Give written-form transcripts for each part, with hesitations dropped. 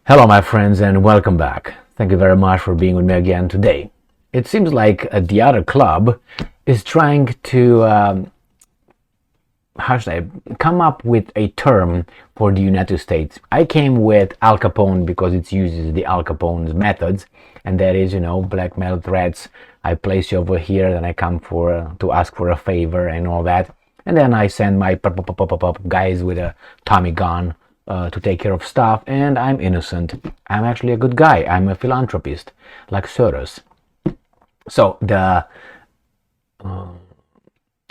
Hello, my friends, and welcome back. Thank you very much for being with me again today. It seems like the other club is trying to, how should I, come up with a term for the United States. I came with Al Capone because it uses the Al Capone's methods, and that is, blackmail threats. I place you over here, then I come to ask for a favor and all that, and then I send my guys with a Tommy gun to take care of stuff, and I'm innocent. I'm actually a good guy. I'm a philanthropist, like Soros. So the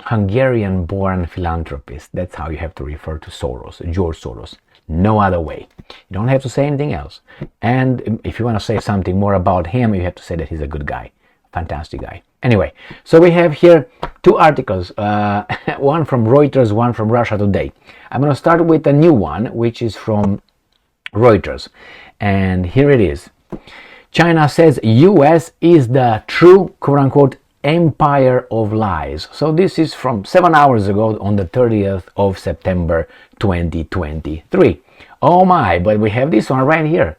Hungarian-born philanthropist, that's how you have to refer to Soros, George Soros. No other way. You don't have to say anything else. And if you want to say something more about him, you have to say that he's a good guy. Fantastic guy. Anyway, so we have here two articles, one from Reuters, one from Russia Today. I'm going to start with a new one, which is from Reuters. And here it is. China says US is the true, quote-unquote, empire of lies. So this is from 7 hours ago on the 30th of September 2023. Oh my, but we have this one right here.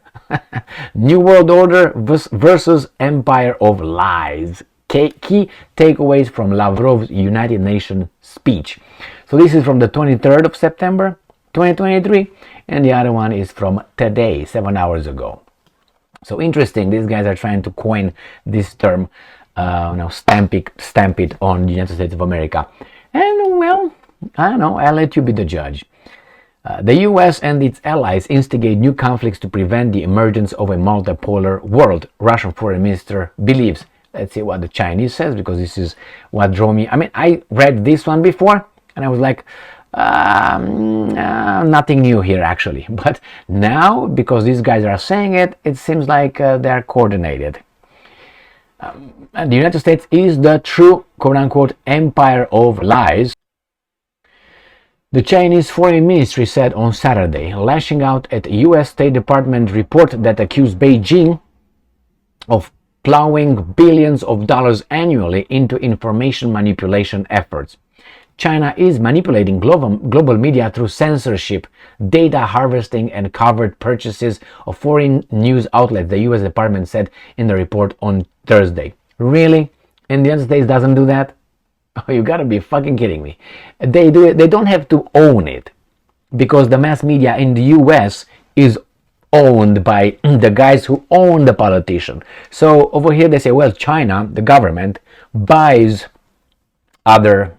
New World Order versus Empire of Lies. Key takeaways from Lavrov's United Nations speech. So this is from the 23rd of September 2023, and the other one is from today, 7 hours ago. So interesting, these guys are trying to coin this term, stamp it on the United States of America. And well, I don't know, I'll let you be the judge. The US and its allies instigate new conflicts to prevent the emergence of a multipolar world, Russian foreign minister believes. Let's see what the Chinese says, because this is what drew me. I mean, I read this one before, and I was like, nothing new here, actually. But now, because these guys are saying it, it seems like they're coordinated. And the United States is the true, quote-unquote, empire of lies. The Chinese Foreign Ministry said on Saturday, lashing out at a U.S. State Department report that accused Beijing of plowing billions of dollars annually into information manipulation efforts. China is manipulating global media through censorship, data harvesting, and covert purchases of foreign news outlets, the U.S. Department said in the report on Thursday. Really? And the United States doesn't do that? Oh, you gotta be fucking kidding me. They do it. They don't have to own it, because the mass media in the US is owned by the guys who own the politician. So over here they say, well, China, the government, buys other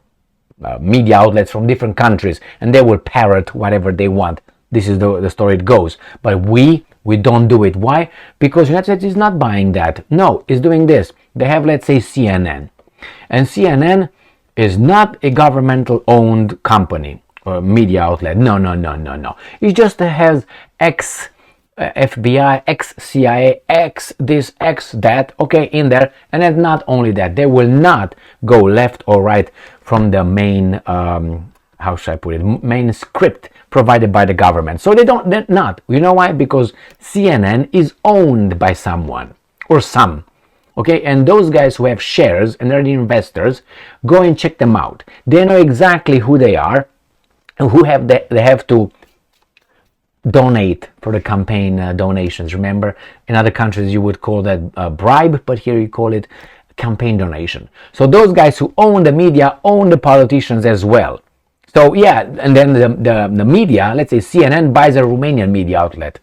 media outlets from different countries, and they will parrot whatever they want. This is the story it goes. But we don't do it. Why? Because the United States is not buying that. No, it's doing this. They have, let's say, CNN. And CNN is not a governmental owned company or media outlet. No. It just has X FBI, X CIA, X this, X that, okay, in there. And then not only that, they will not go left or right from the main, how should I put it, main script provided by the government. So they're not. You know why? Because CNN is owned by someone or some. Okay, and those guys who have shares and they're the investors, go and check them out. They know exactly who they are and who they have to donate for the campaign donations. Remember, in other countries you would call that a bribe, but here you call it campaign donation. So those guys who own the media own the politicians as well. So yeah, and then the media, let's say CNN buys a Romanian media outlet,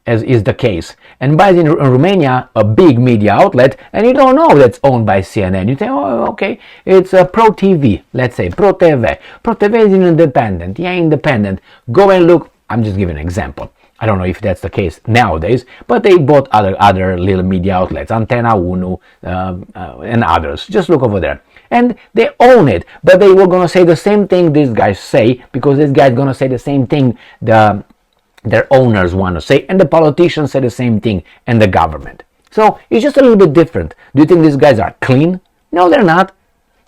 as is the case, and buys in Romania a big media outlet, and you don't know that's owned by CNN. You say, oh, okay, it's Pro TV, let's say, Pro TV. Pro TV is independent. Yeah, independent. Go and look. I'm just giving an example. I don't know if that's the case nowadays, but they bought other little media outlets, Antena Unu and others. Just look over there. And they own it, but they were going to say the same thing these guys say, because this guy's going to say the same thing their owners want to say, and the politicians say the same thing, and the government. So it's just a little bit different. Do you think these guys are clean? No, they're not.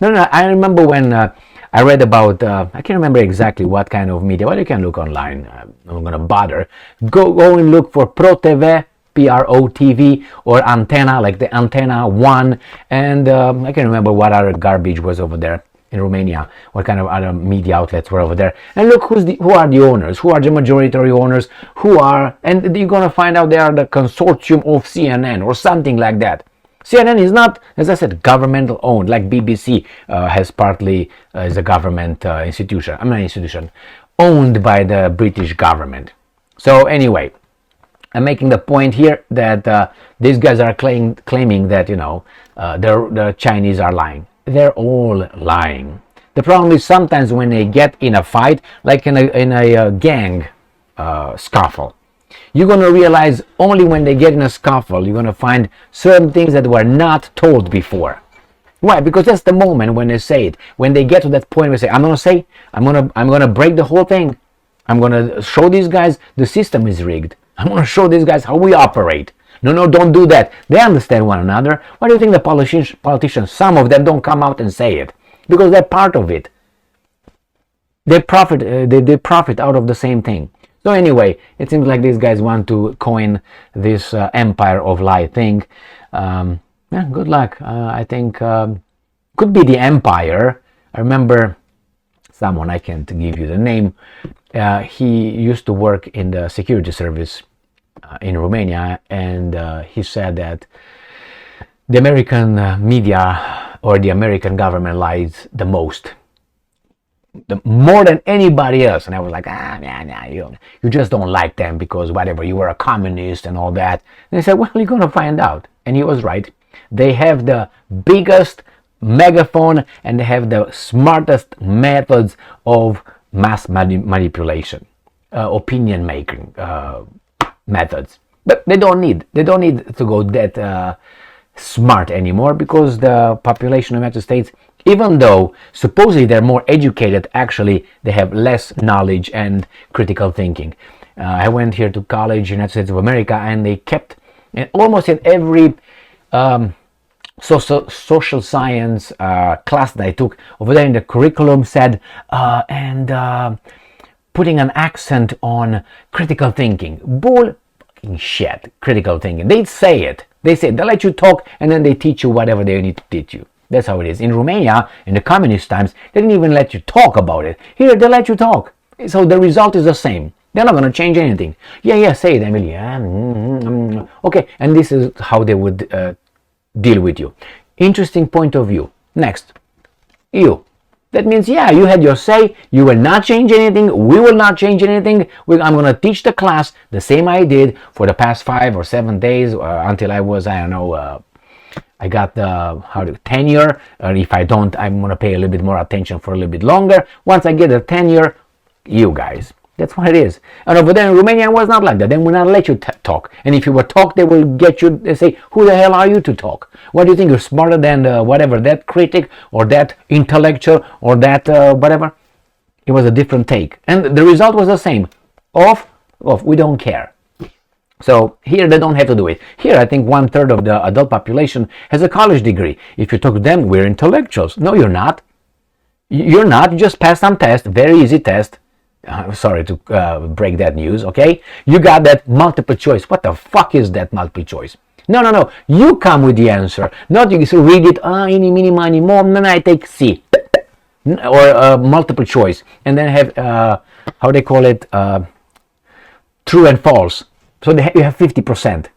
No. I remember when I read about, I can't remember exactly what kind of media, but you can look online. I'm not going to bother. Go and look for Pro TV, PROTV, or Antenna, like the Antenna One, and I can't remember what other garbage was over there. in Romania, what kind of other media outlets were over there. And look who are the owners, who are the majority owners, and you're gonna find out they are the consortium of CNN or something like that. CNN is not, as I said, governmental owned, like BBC has partly is a government institution. I'm not an institution, owned by the British government. So anyway, I'm making the point here that these guys are claiming that, the Chinese are lying. They're all lying. The problem is sometimes when they get in a fight, like in a gang scuffle, you're going to realize only when they get in a scuffle, you're going to find certain things that were not told before. Why? Because that's the moment when they say it. When they get to that point where they say, I'm going to break the whole thing. I'm going to show these guys the system is rigged. I'm going to show these guys how we operate. No, don't do that. They understand one another. Why do you think the politicians, some of them don't come out and say it? Because they're part of it. They profit out of the same thing. So anyway, it seems like these guys want to coin this empire of lie thing. Good luck. I think could be the empire. I remember someone, I can't give you the name, he used to work in the security service in Romania, and he said that the American media or the American government lies the most, more than anybody else. And I was like, you just don't like them because whatever, you were a communist and all that. And they said, well, you're gonna find out. And he was right. They have the biggest megaphone and they have the smartest methods of mass manipulation, opinion making methods. But they don't need to go that smart anymore, because the population of the United States, even though supposedly they're more educated, actually they have less knowledge and critical thinking. I went here to college, United States of America, and they kept almost in every social science class that I took over there in the curriculum said putting an accent on critical thinking. Bull fucking shit, critical thinking. They say it. They let you talk and then they teach you whatever they need to teach you. That's how it is. In Romania, in the communist times, they didn't even let you talk about it. Here, they let you talk. So the result is the same. They're not going to change anything. Yeah, say it, Emily. Okay, and this is how they would deal with you. Interesting point of view. Next, you. That means, you had your say. You will not change anything. We will not change anything. I'm going to teach the class the same I did for the past 5 or 7 days until I was, I got the tenure. If I don't, I'm going to pay a little bit more attention for a little bit longer. Once I get the tenure, you guys. That's what it is. And over there in Romania, it was not like that. They will not let you talk. And if you will talk, they will get you, they say, who the hell are you to talk? What do you think? You're smarter than whatever, that critic or that intellectual or that whatever? It was a different take. And the result was the same. We don't care. So here they don't have to do it. Here I think 1/3 of the adult population has a college degree. If you talk to them, we're intellectuals. No, you're not. You're not. You just passed some test, very easy test. Sorry to break that news, okay? You got that multiple choice. What the fuck is that multiple choice? No. You come with the answer. Not you read it, eeny, meeny, miny, moe, then I take C. Or multiple choice. And then have, how they call it, true and false. So you have 50%.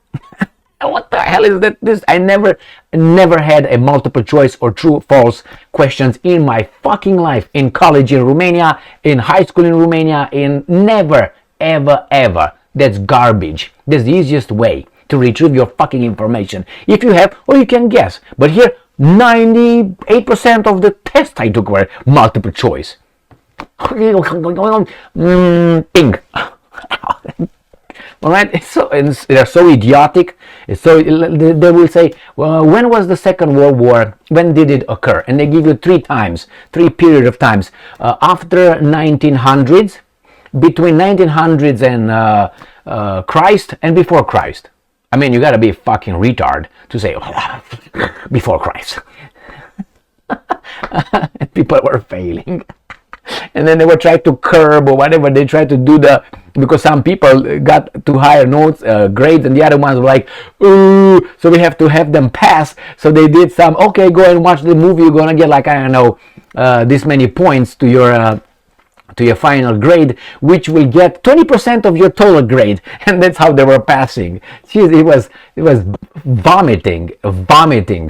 What the hell is that? This I never had a multiple choice or true false questions in my fucking life. In college in Romania, in high school in Romania, in never, ever. That's garbage. That's the easiest way to retrieve your fucking information. If you have, or you can guess. But here, 98% of the tests I took were multiple choice. Ping. All right, they're so idiotic. They will say, well, when was the Second World War? When did it occur? And they give you 3 period of times. After 1900s, between 1900s and Christ, and before Christ. I mean, you gotta be a fucking retard to say before Christ. And people were failing. And then they were trying to curb or whatever they tried to do, because some people got too higher notes, grades, and the other ones were like, ooh, so we have to have them pass. So they did some, okay, go and watch the movie, you're gonna get like, I don't know, this many points to your final grade, which will get 20% of your total grade. And that's how they were passing. Jeez, it was vomiting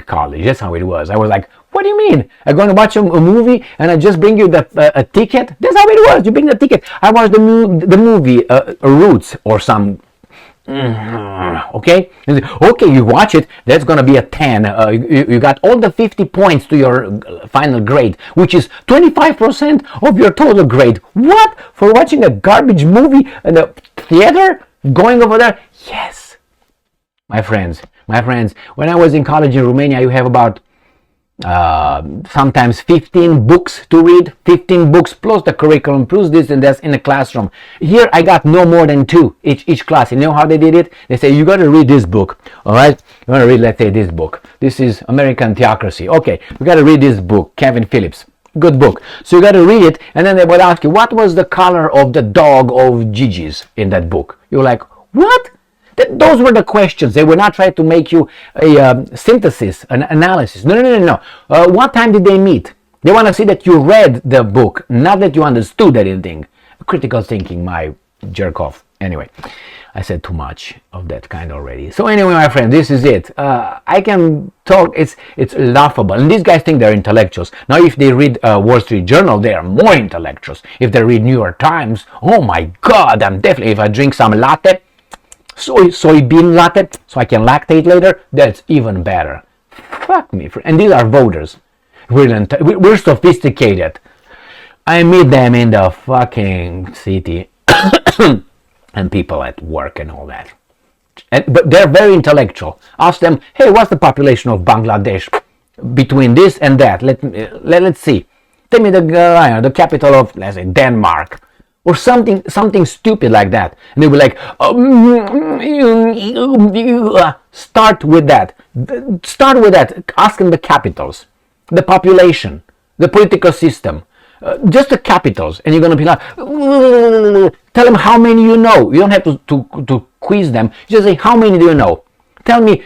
college. That's how it was. I was like, what do you mean? I'm going to watch a movie and I just bring you a ticket? That's how it was. You bring the ticket. I watched the movie Roots or some. Okay, you watch it, that's gonna be a 10. You got all the 50 points to your final grade, which is 25% of your total grade. What? For watching a garbage movie in a theater? Going over there? Yes. My friends, when I was in college in Romania, you have about sometimes 15 books to read, 15 books plus the curriculum plus this and that in the classroom. Here I got no more than 2 each class. You know how they did it? They say you got to read this book. All right, you want to read, let's say, this book. This is American Theocracy. Okay, you got to read this book, Kevin Phillips. Good book. So you got to read it, and then they would ask you, what was the color of the dog of Gigi's in that book? You're like, what? Those were the questions. They were not trying to make you a synthesis, an analysis. No. What time did they meet? They want to see that you read the book, not that you understood anything. Critical thinking, my jerk off. Anyway, I said too much of that kind already. So anyway, my friend, this is it. I can talk. It's laughable. And these guys think they're intellectuals. Now, if they read Wall Street Journal, they are more intellectuals. If they read New York Times, oh my God, I'm definitely, if I drink some latte, soybean latte, so I can lactate later, that's even better. Fuck me. And these are voters. We're sophisticated. I meet them in the fucking city and people at work and all that. But they're very intellectual. Ask them, hey, what's the population of Bangladesh between this and that? Let's see. Tell me the capital of, let's say, Denmark. Or something stupid like that. And they were like, start with that. Ask them the capitals, the population, the political system, just the capitals. And you're going to be like, tell them how many you know. You don't have to quiz them. Just say, how many do you know? Tell me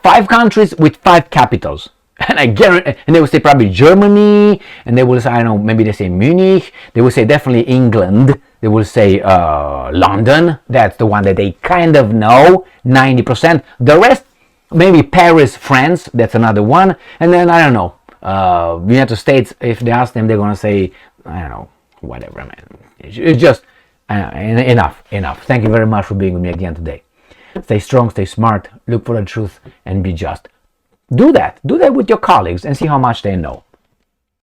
5 countries with 5 capitals. And I guarantee, and they will say probably Germany, and they will say, I don't know, maybe they say Munich, they will say definitely England, they will say London, that's the one that they kind of know, 90%. The rest, maybe Paris, France, that's another one, and then I don't know, United States, if they ask them, they're going to say, I don't know, whatever, man. It's just, enough. Thank you very much for being with me again today. Stay strong, stay smart, look for the truth, and be just. Do that with your colleagues and see how much they know.